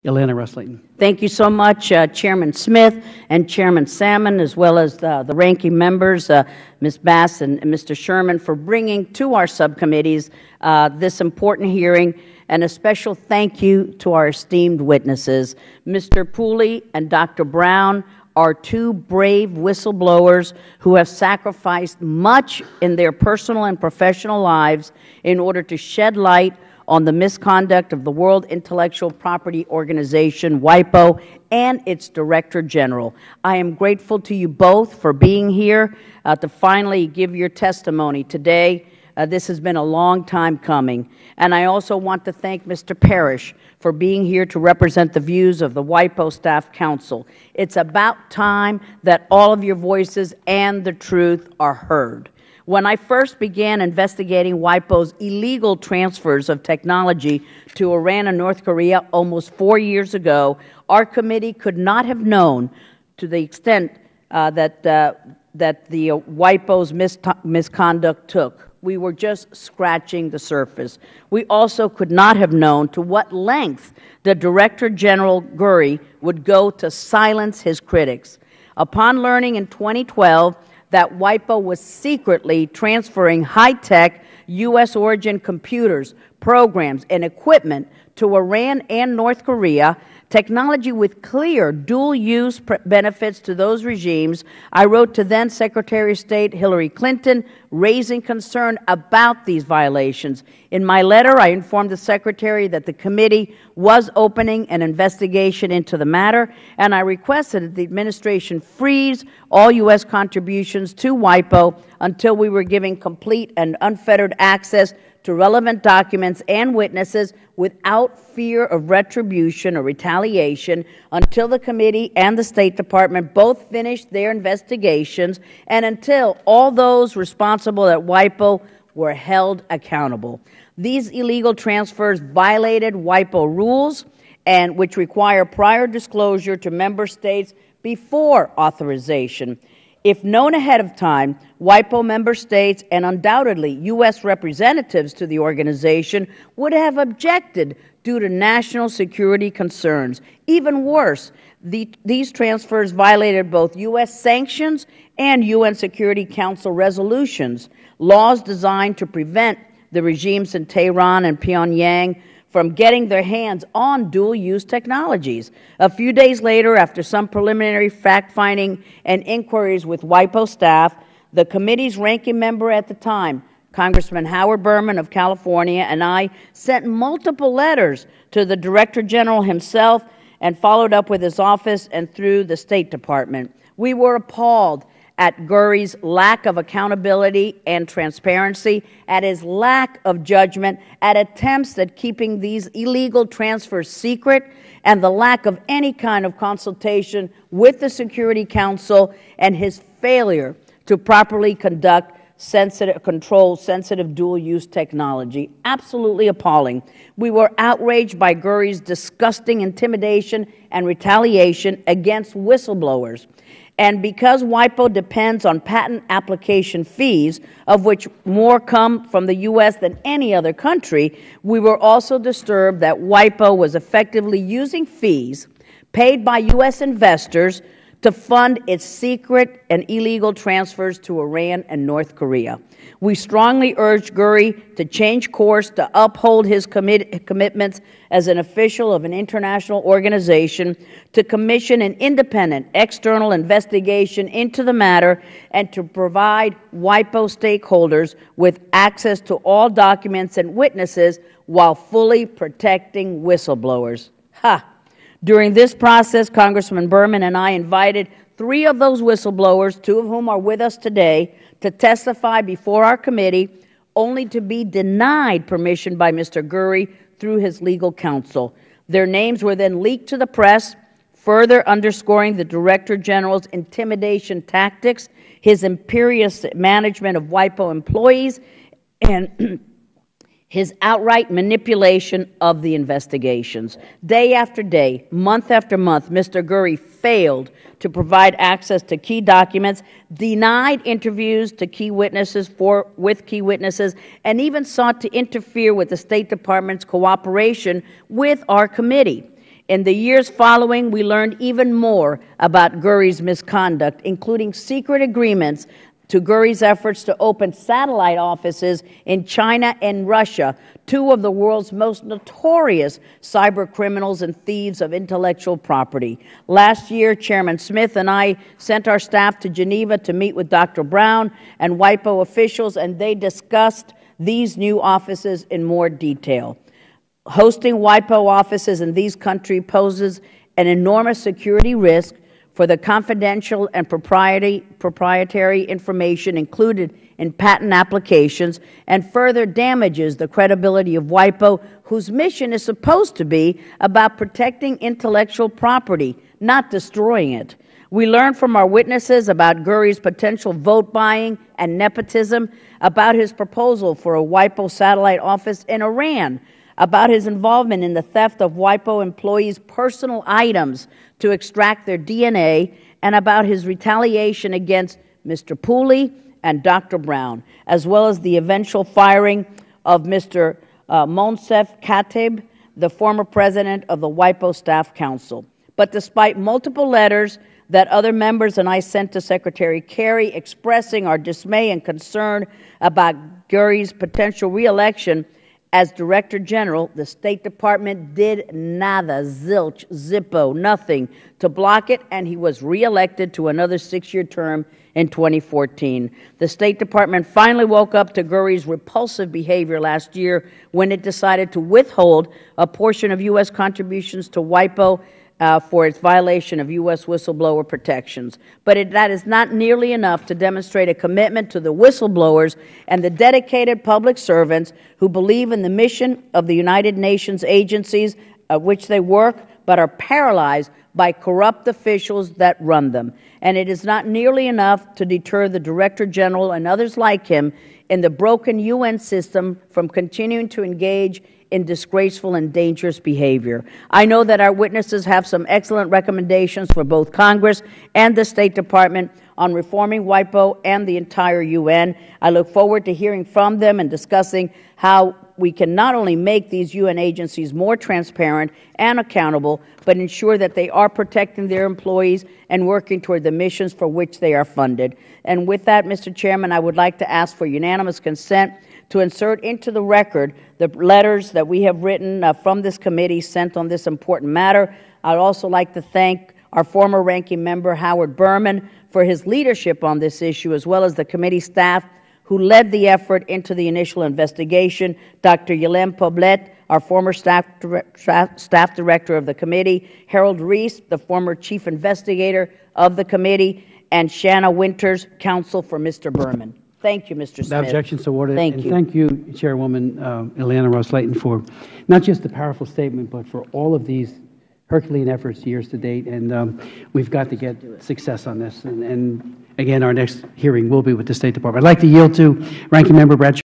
Elena Ros-Lehtinen. Thank you so much, Chairman Smith and Chairman Salmon, as well as the ranking members, Ms. Bass and Mr. Sherman, for bringing to our subcommittees this important hearing, and a special thank you to our esteemed witnesses. Mr. Pooley and Dr. Brown are two brave whistleblowers who have sacrificed much in their personal and professional lives in order to shed light on the misconduct of the World Intellectual Property Organization, WIPO, and its Director General. I am grateful to you both for being here to finally give your testimony today. This has been a long time coming. And I also want to thank Mr. Parrish for being here to represent the views of the WIPO Staff Council. It's about time that all of your voices and the truth are heard. When I first began investigating WIPO's illegal transfers of technology to Iran and North Korea almost 4 years ago, our committee could not have known to the extent that the WIPO's misconduct took. We were just scratching the surface. We also could not have known to what length the Director General Gurry would go to silence his critics. Upon learning in 2012 that WIPO was secretly transferring high-tech U.S. origin computers, programs, and equipment to Iran and North Korea, technology with clear dual-use benefits to those regimes, I wrote to then Secretary of State Hillary Clinton, raising concern about these violations. In my letter, I informed the Secretary that the committee was opening an investigation into the matter, and I requested that the administration freeze all U.S. contributions to WIPO until we were given complete and unfettered access to relevant documents and witnesses without fear of retribution or retaliation until the committee and the State Department both finished their investigations and until all those responsible at WIPO were held accountable. These illegal transfers violated WIPO rules, and which require prior disclosure to member states before authorization. If known ahead of time, WIPO member states and undoubtedly U.S. representatives to the organization would have objected due to national security concerns. Even worse, these transfers violated both U.S. sanctions and UN Security Council resolutions, laws designed to prevent the regimes in Tehran and Pyongyang from getting their hands on dual-use technologies. A few days later, after some preliminary fact-finding and inquiries with WIPO staff, the committee's ranking member at the time, Congressman Howard Berman of California, and I sent multiple letters to the Director General himself and followed up with his office and through the State Department. We were appalled at Gurry's lack of accountability and transparency, at his lack of judgment, at attempts at keeping these illegal transfers secret, and the lack of any kind of consultation with the Security Council, and his failure to properly control sensitive dual-use technology. Absolutely appalling. We were outraged by Gurry's disgusting intimidation and retaliation against whistleblowers. And because WIPO depends on patent application fees, of which more come from the U.S. than any other country, we were also disturbed that WIPO was effectively using fees paid by U.S. investors to fund its secret and illegal transfers to Iran and North Korea. We strongly urge Gurry to change course, to uphold his commitments as an official of an international organization, to commission an independent external investigation into the matter, and to provide WIPO stakeholders with access to all documents and witnesses while fully protecting whistleblowers. During this process, Congressman Berman and I invited 3 of those whistleblowers, 2 of whom are with us today, to testify before our committee, only to be denied permission by Mr. Gurry through his legal counsel. Their names were then leaked to the press, further underscoring the Director General's intimidation tactics, his imperious management of WIPO employees, and his outright manipulation of the investigations. Day after day, month after month, Mr. Gurry failed to provide access to key documents, denied interviews to key witnesses with key witnesses, and even sought to interfere with the State Department's cooperation with our committee. In the years following, we learned even more about Guri's misconduct, including secret agreements to Guri's efforts to open satellite offices in China and Russia, two of the world's most notorious cyber criminals and thieves of intellectual property. Last year, Chairman Smith and I sent our staff to Geneva to meet with Dr. Brown and WIPO officials, and they discussed these new offices in more detail. Hosting WIPO offices in these countries poses an enormous security risk for the confidential and proprietary information included in patent applications, and further damages the credibility of WIPO, whose mission is supposed to be about protecting intellectual property, not destroying it. We learned from our witnesses about Guri's potential vote buying and nepotism, about his proposal for a WIPO satellite office in Iran, about his involvement in the theft of WIPO employees' personal items to extract their DNA, and about his retaliation against Mr. Pooley and Dr. Brown, as well as the eventual firing of Mr. Monsef Khatib, the former president of the WIPO Staff Council. But despite multiple letters that other members and I sent to Secretary Kerry expressing our dismay and concern about Guri's potential reelection as Director General, the State Department did nada, zilch, zippo, nothing to block it, and he was reelected to another 6-year term in 2014. The State Department finally woke up to Guri's repulsive behavior last year when it decided to withhold a portion of U.S. contributions to WIPO for its violation of U.S. whistleblower protections. But that is not nearly enough to demonstrate a commitment to the whistleblowers and the dedicated public servants who believe in the mission of the United Nations agencies at which they work, but are paralyzed by corrupt officials that run them. And it is not nearly enough to deter the Director General and others like him in the broken UN system from continuing to engage in disgraceful and dangerous behavior. I know that our witnesses have some excellent recommendations for both Congress and the State Department on reforming WIPO and the entire UN. I look forward to hearing from them and discussing how we can not only make these UN agencies more transparent and accountable, but ensure that they are protecting their employees and working toward the missions for which they are funded. And with that, Mr. Chairman, I would like to ask for unanimous consent to insert into the record the letters that we have written from this committee sent on this important matter. I'd also like to thank our former ranking member, Howard Berman, for his leadership on this issue, as well as the committee staff who led the effort into the initial investigation, Dr. Yelem Poblet, our former staff director of the committee, Harold Reese, the former chief investigator of the committee, and Shanna Winters, counsel for Mr. Berman. Thank you, Mr. Smith. The objection is awarded. Thank you. Thank you, Chairwoman Ileana Ros-Lehtinen, for not just the powerful statement, but for all of these Herculean efforts years to date. And we've got to get success on this. And again, our next hearing will be with the State Department. I'd like to yield to Ranking Member Bradshaw.